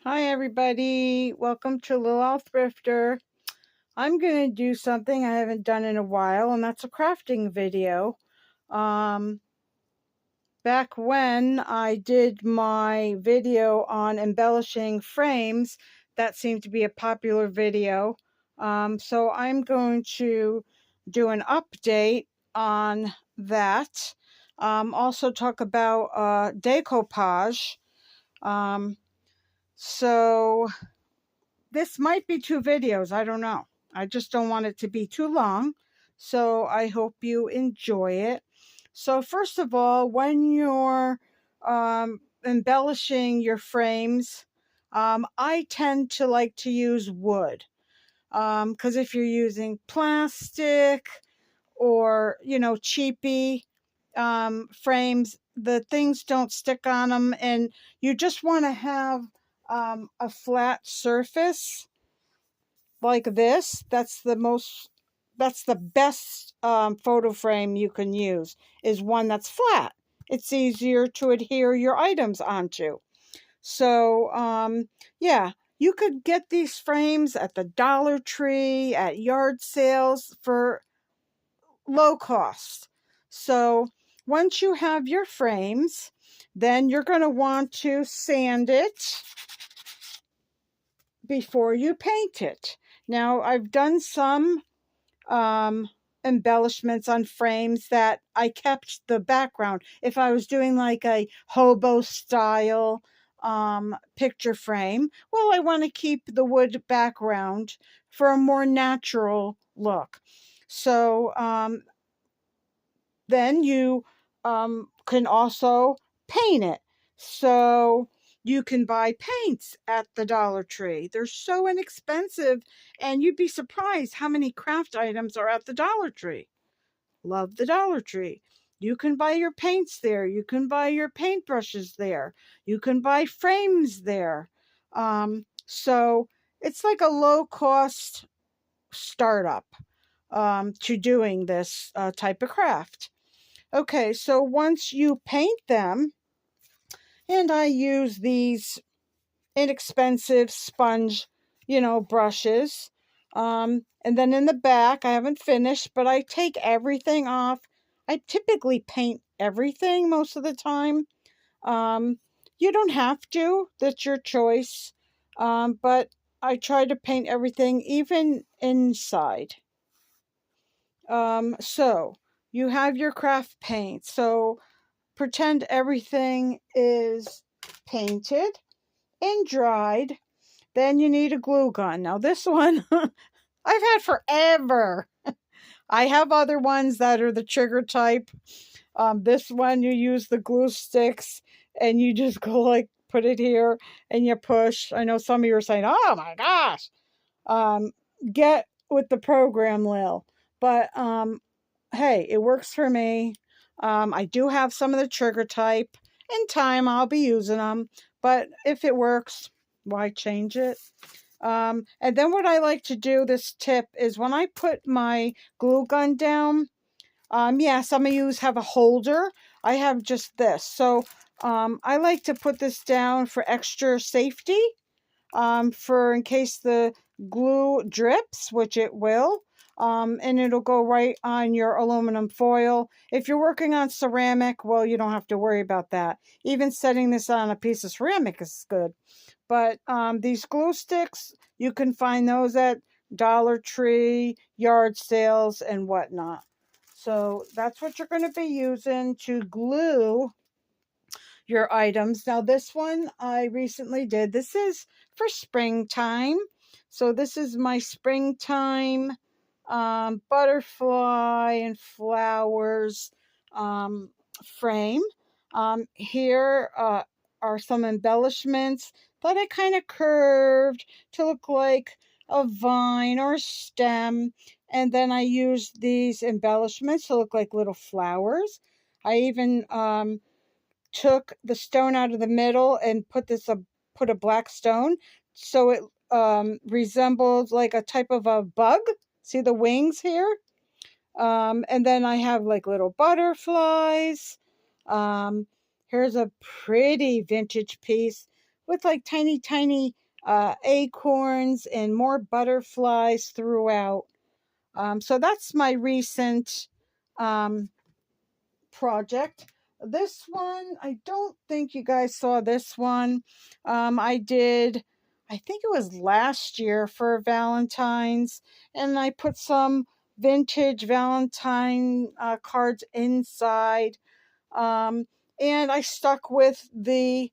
Hi everybody, welcome to Lil Al Thrifter. I'm going to do something I haven't done in a while, and that's a crafting video. Um, Back when I did my video on embellishing frames, that seemed to be a popular video. So I'm going to do an update on that. Also talk about decoupage. Um, so this might be two videos. I don't know. I just don't want it to be too long. So I hope you enjoy it. So first of all, when you're embellishing your frames, I tend to like to use wood. Because if you're using plastic or, cheapy frames, the things don't stick on them. And you just want to have a flat surface like this. That's the best photo frame you can use, is one that's flat. It's easier to adhere your items onto. So yeah, you could get these frames at the Dollar Tree, at yard sales for low cost. So once you have your frames, then you're going to want to sand it before you paint it. Now, I've done some embellishments on frames that I kept the background. If I was doing like a hobo style picture frame, well, I want to keep the wood background for a more natural look. So then you can also paint it. So you can buy paints at the Dollar Tree. They're so inexpensive, and you'd be surprised how many craft items are at the Dollar Tree. Love the Dollar Tree. You can buy your paints there. You can buy your paintbrushes there. You can buy frames there. So it's like a low cost startup to doing this type of craft. Okay, so once you paint them, and I use these inexpensive sponge, brushes. And then in the back, I haven't finished, but I take everything off. I typically paint everything most of the time. Um, you don't have to, that's your choice. But I try to paint everything, even inside. So you have your craft paint. So pretend everything is painted and dried. Then you need a glue gun. Now this one I've had forever. I have other ones that are the trigger type. This one you use the glue sticks and you just go like put it here and you push. I know some of you are saying, "Oh my gosh." Um, get with the program, Lil. But hey, it works for me. I do have some of the trigger type. In time, I'll be using them. But if it works, why change it? And then what I like to do, this tip, is when I put my glue gun down, yeah, some of you have a holder. I have just this. So I like to put this down for extra safety, for in case the glue drips, which it will. And it'll go right on your aluminum foil. If you're working on ceramic, well, you don't have to worry about that. Even setting this on a piece of ceramic is good. But these glue sticks, you can find those at Dollar Tree, yard sales, and whatnot. So that's what you're going to be using to glue your items. Now, this one I recently did. This is for springtime. So this is my springtime butterfly and flowers frame. Here are some embellishments that I kind of curved to look like a vine or a stem. And then I used these embellishments to look like little flowers. I even took the stone out of the middle and put a black stone, so it resembles like a type of a bug. See the wings here? And then I have like little butterflies. Here's a pretty vintage piece with like tiny, tiny acorns and more butterflies throughout. So that's my recent project. This one, I don't think you guys saw this one. I did, I think it was last year for Valentine's, and I put some vintage Valentine cards inside. And I stuck with the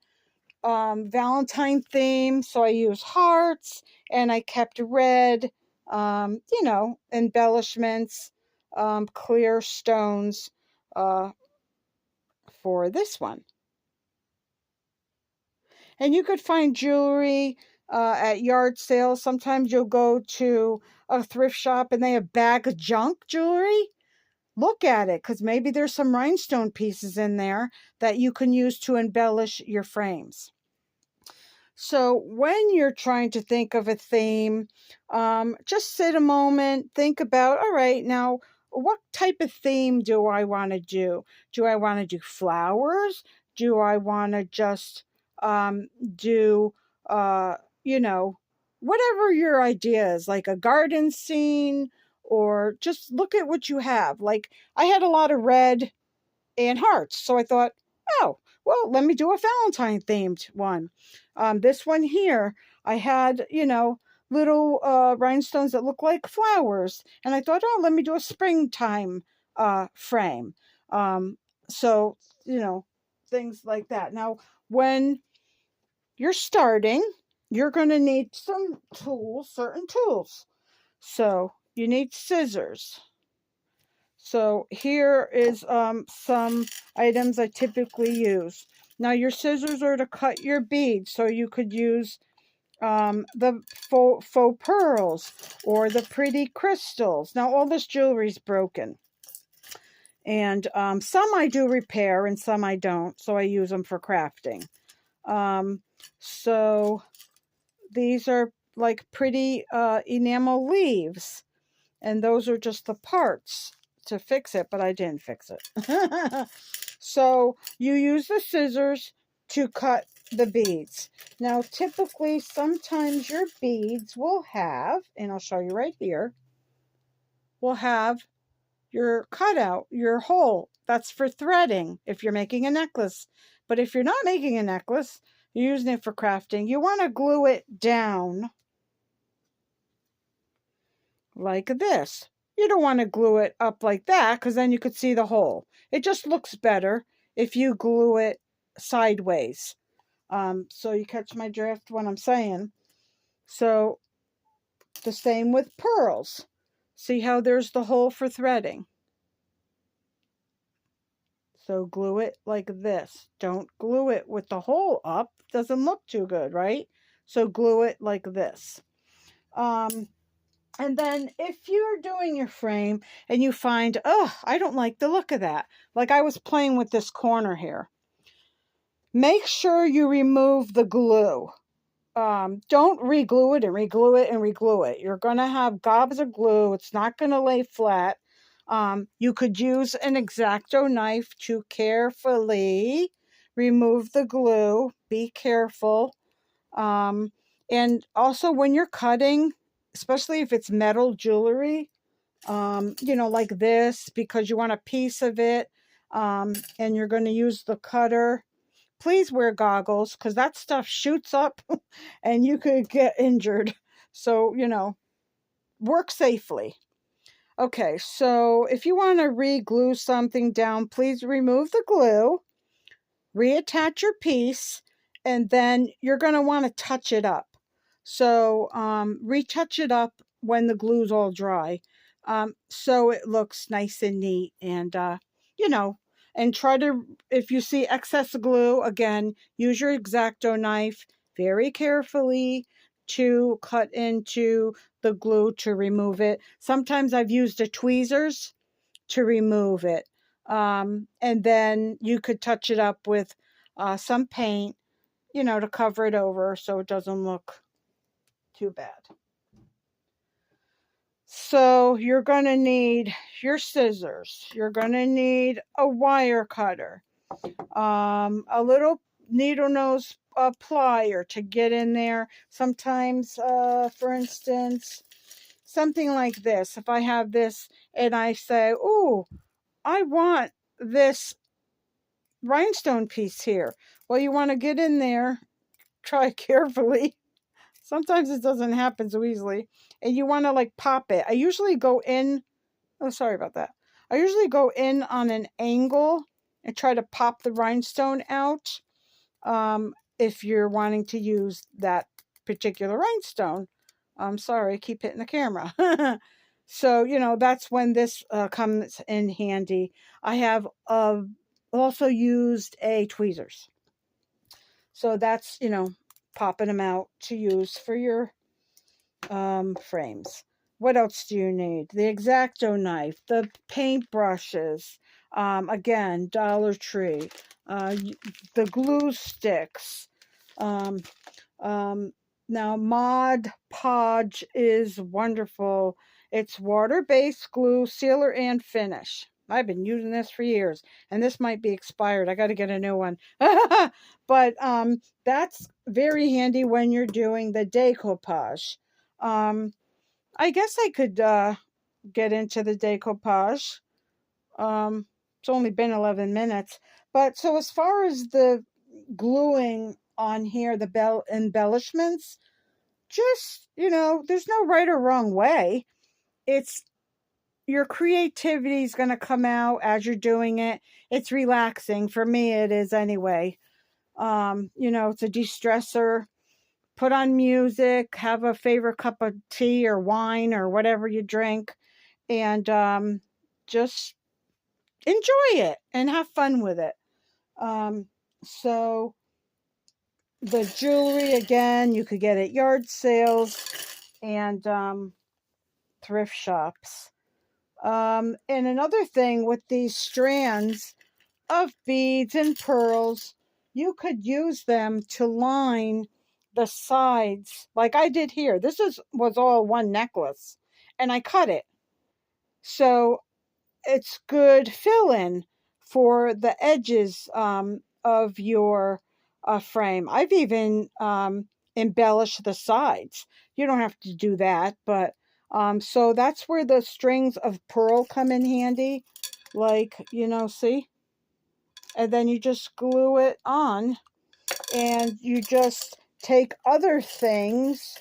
Valentine theme, so I used hearts and I kept red, embellishments, clear stones uh, for this one. And you could find jewelry at yard sales. Sometimes you'll go to a thrift shop and they have bag of junk jewelry. Look at it, because maybe there's some rhinestone pieces in there that you can use to embellish your frames. So when you're trying to think of a theme, just sit a moment, think about, all right, now what type of theme do I want to do? Do I want to do flowers? Do I want to just do, whatever your idea is, like a garden scene, or just look at what you have. Like I had a lot of red and hearts. So I thought, oh, well, let me do a Valentine themed one. This one here, I had, little rhinestones that look like flowers. And I thought, oh, let me do a springtime frame. So, things like that. Now, when you're starting, you're going to need some tools, certain tools. So you need scissors. So here is some items I typically use. Now your scissors are to cut your beads, so you could use the faux pearls or the pretty crystals. Now all this jewelry is broken. And some I do repair and some I don't, so I use them for crafting. So these are like pretty enamel leaves. And those are just the parts to fix it, but I didn't fix it. So you use the scissors to cut the beads. Now, typically, sometimes your beads will have, and I'll show you right here, will have your cutout, your hole. That's for threading if you're making a necklace. But if you're not making a necklace, you're using it for crafting, you want to glue it down like this. You don't want to glue it up like that because then you could see the hole. It just looks better if you glue it sideways. So you catch my drift what I'm saying. So the same with pearls. See how there's the hole for threading. So glue it like this. Don't glue it with the hole up. Doesn't look too good, right? So glue it like this. And then if you're doing your frame and you find, oh, I don't like the look of that. Like I was playing with this corner here. Make sure you remove the glue. Don't re-glue it and re-glue it and re-glue it. You're going to have gobs of glue. It's not going to lay flat. You could use an X-Acto knife to carefully remove the glue. Be careful. And also when you're cutting, especially if it's metal jewelry, like this, because you want a piece of it, and you're going to use the cutter. Please wear goggles because that stuff shoots up and you could get injured. So, work safely. Okay, so if you want to re-glue something down, please remove the glue, reattach your piece, and then you're going to want to touch it up. So retouch it up when the glue's all dry, so it looks nice and neat. And and try to, if you see excess glue, again, use your X-Acto knife very carefully to cut into the glue to remove it. Sometimes I've used the tweezers to remove it, and then you could touch it up with some paint, to cover it over so it doesn't look too bad. So you're going to need your scissors. You're going to need a wire cutter, a little needle nose a plier to get in there. Sometimes, for instance, something like this. If I have this and I say, oh, I want this rhinestone piece here. Well, you want to get in there, try carefully. Sometimes it doesn't happen so easily. And you want to like pop it. I usually go in. Oh, sorry about that. I usually go in on an angle and try to pop the rhinestone out. If you're wanting to use that particular rhinestone. I'm sorry, I keep hitting the camera. So, that's when this comes in handy. I have also used a tweezers. So that's, popping them out to use for your frames. What else do you need? The X-Acto knife, the paint brushes, again, Dollar Tree, the glue sticks. Now, Mod Podge is wonderful. It's water-based glue, sealer, and finish. I've been using this for years, and this might be expired. I got to get a new one. But that's very handy when you're doing the decoupage. I guess I could get into the decoupage. It's only been 11 minutes. But so as far as the gluing on here, the embellishments, just, there's no right or wrong way. It's your creativity is going to come out as you're doing it. It's relaxing. For me, it is anyway. It's a de-stressor. Put on music, have a favorite cup of tea or wine or whatever you drink, and just enjoy it and have fun with it. So the jewelry, again, you could get at yard sales and thrift shops. And another thing with these strands of beads and pearls, you could use them to line the sides like I did here. This was all one necklace and I cut it. So it's good fill-in for the edges of your frame. I've even embellished the sides. You don't have to do that, but so that's where the strings of pearl come in handy. Like, see? And then you just glue it on, and you just take other things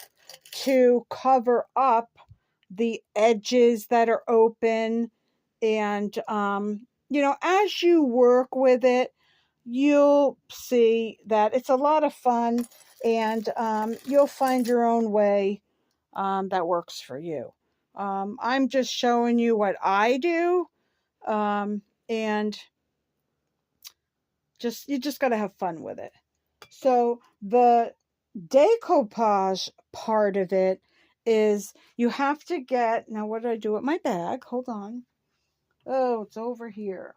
to cover up the edges that are open. And as you work with it, you'll see that it's a lot of fun, and you'll find your own way that works for you. I'm just showing you what I do, and you just got to have fun with it. So the decoupage part of it is you have to get, now what did I do with my bag? Hold on. Oh, it's over here.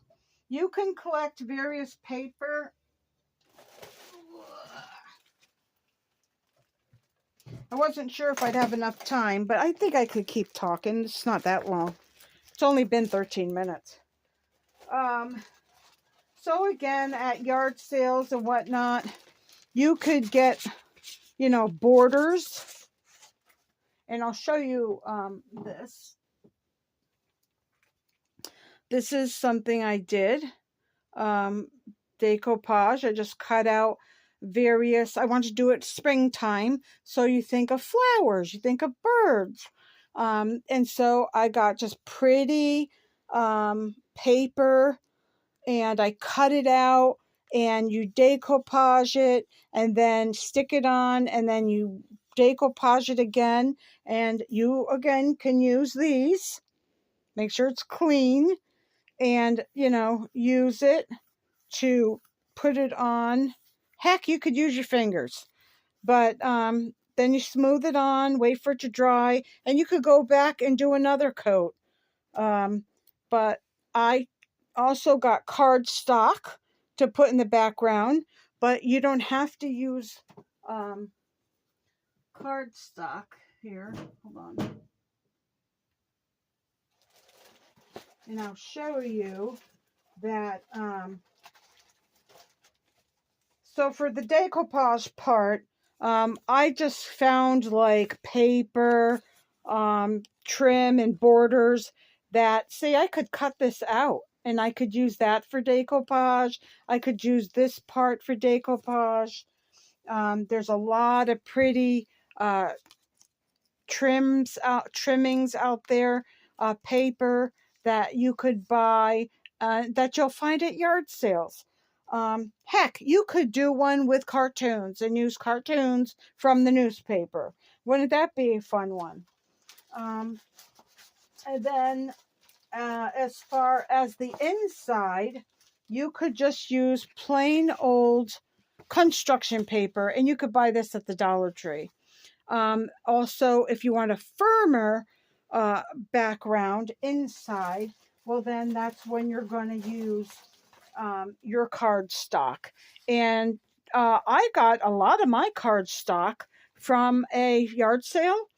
You can collect various paper. I wasn't sure if I'd have enough time, but I think I could keep talking. It's not that long. It's only been 13 minutes. So again, at yard sales and whatnot, you could get, borders. And I'll show you this. This is something I did. Decoupage. I just cut out I want to do it springtime. So you think of flowers, you think of birds. And so I got just pretty paper, and I cut it out, and you decoupage it and then stick it on, and then you decoupage it again, and you again can use these. Make sure it's clean, and use it to put it on. Heck, you could use your fingers, but then you smooth it on, wait for it to dry, and you could go back and do another coat. But I also got cardstock to put in the background, but you don't have to use cardstock. Here, hold on. And I'll show you that So for the decoupage part, I just found like paper, trim and borders that, see, I could cut this out and I could use that for decoupage. I could use this part for decoupage. There's a lot of pretty uh, trimmings out there, paper that you could buy, that you'll find at yard sales. Heck, you could do one with cartoons and use cartoons from the newspaper. Wouldn't that be a fun one? And then as far as the inside, you could just use plain old construction paper, and you could buy this at the Dollar Tree. Also, if you want a firmer background inside, well, then that's when you're going to use your cardstock. And I got a lot of my cardstock from a yard sale,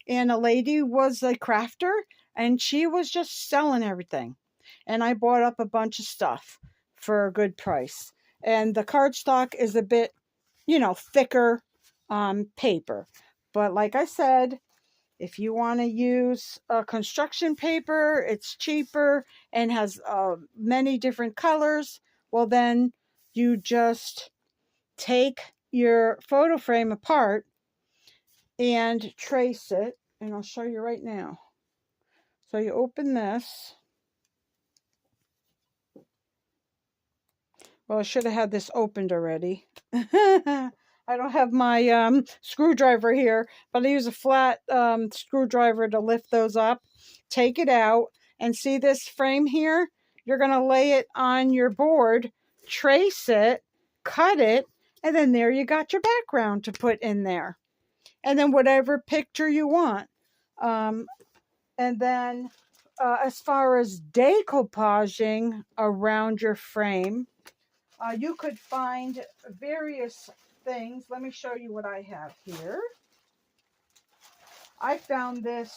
and a lady was a crafter, and she was just selling everything. And I bought up a bunch of stuff for a good price. And the cardstock is a bit, thicker paper. But like I said, if you want to use construction paper, it's cheaper and has many different colors. Well, then you just take your photo frame apart and trace it. And I'll show you right now. So you open this. Well, I should have had this opened already. I don't have my screwdriver here, but I use a flat screwdriver to lift those up. Take it out, and see this frame here? You're going to lay it on your board, trace it, cut it, and then there you got your background to put in there. And then whatever picture you want. And then as far as decoupaging around your frame, you could find various things. Let me show you what I have here. I found this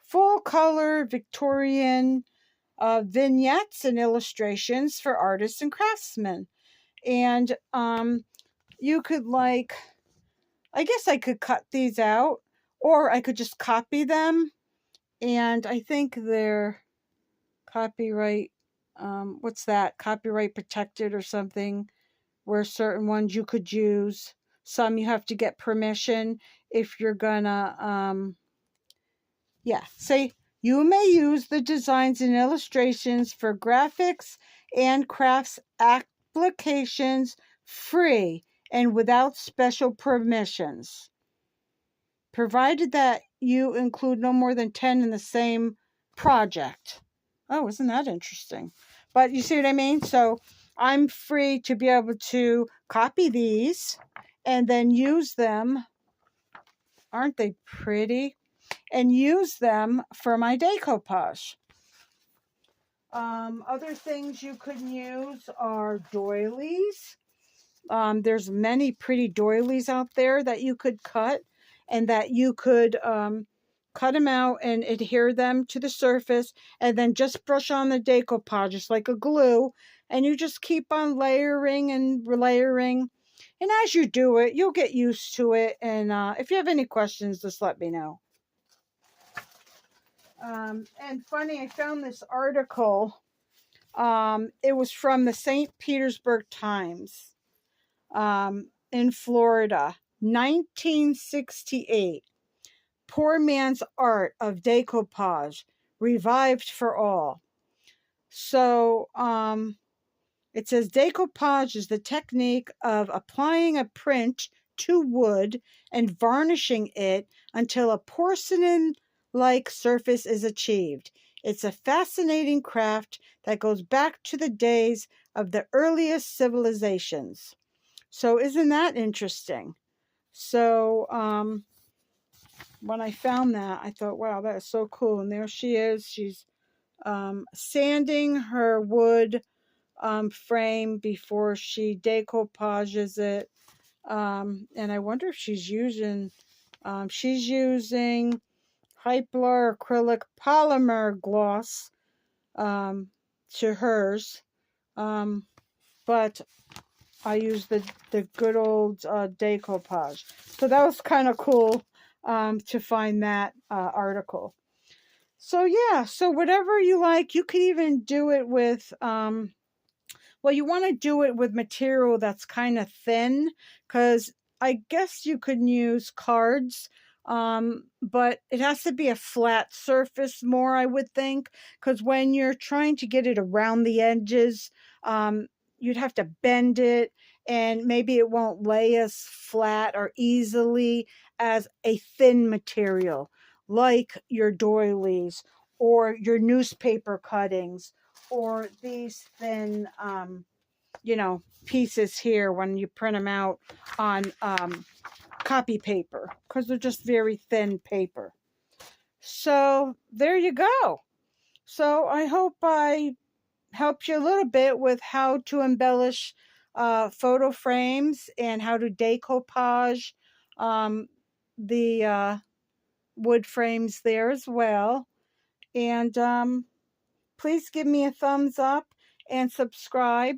full color Victorian vignettes and illustrations for artists and craftsmen. And you could, like, I guess I could cut these out, or I could just copy them. And I think they're copyright, what's that? Copyright protected or something, where certain ones you could use. Some you have to get permission if you're gonna, say, you may use the designs and illustrations for graphics and crafts applications free and without special permissions, provided that you include no more than 10 in the same project. Oh, isn't that interesting? But you see what I mean? So I'm free to be able to copy these and then use them. Aren't they pretty? And use them for my decoupage. Other things you could use are doilies. There's many pretty doilies out there that you could cut, and that you could cut them out and adhere them to the surface, and then just brush on the decoupage just like a glue, and you just keep on layering and layering. And as you do it, you'll get used to it. And if you have any questions, just let me know. And funny, I found this article. It was from the St. Petersburg Times in Florida, 1968. Poor man's art of decoupage revived for all. So it says decoupage is the technique of applying a print to wood and varnishing it until a porcelain-like surface is achieved. It's a fascinating craft that goes back to the days of the earliest civilizations. So isn't that interesting? So when I found that, I thought, wow, that is so cool. And there she is. She's sanding her wood frame before she decoupages it. And I wonder if she's using Hyplar acrylic polymer gloss to hers. But I use the good old decoupage. So that was kind of cool to find that article. So yeah, so whatever you like, you could even do it with, well, you want to do it with material that's kind of thin, because I guess you could use cards, but it has to be a flat surface more, I would think, because when you're trying to get it around the edges, you'd have to bend it, and maybe it won't lay as flat or easily as a thin material like your doilies or your newspaper cuttings or these thin, pieces here when you print them out on copy paper, because they're just very thin paper. So there you go. So I hope I helped you a little bit with how to embellish photo frames and how to decoupage the wood frames there as well. And please give me a thumbs up and subscribe.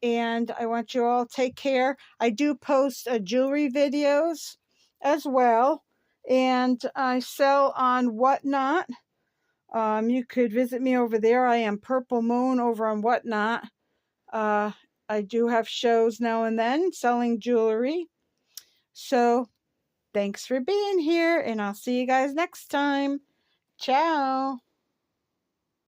And I want you all to take care. I do post jewelry videos as well. And I sell on Whatnot. You could visit me over there. I am Purple Moon over on Whatnot. I do have shows now and then selling jewelry. So thanks for being here, and I'll see you guys next time. Ciao.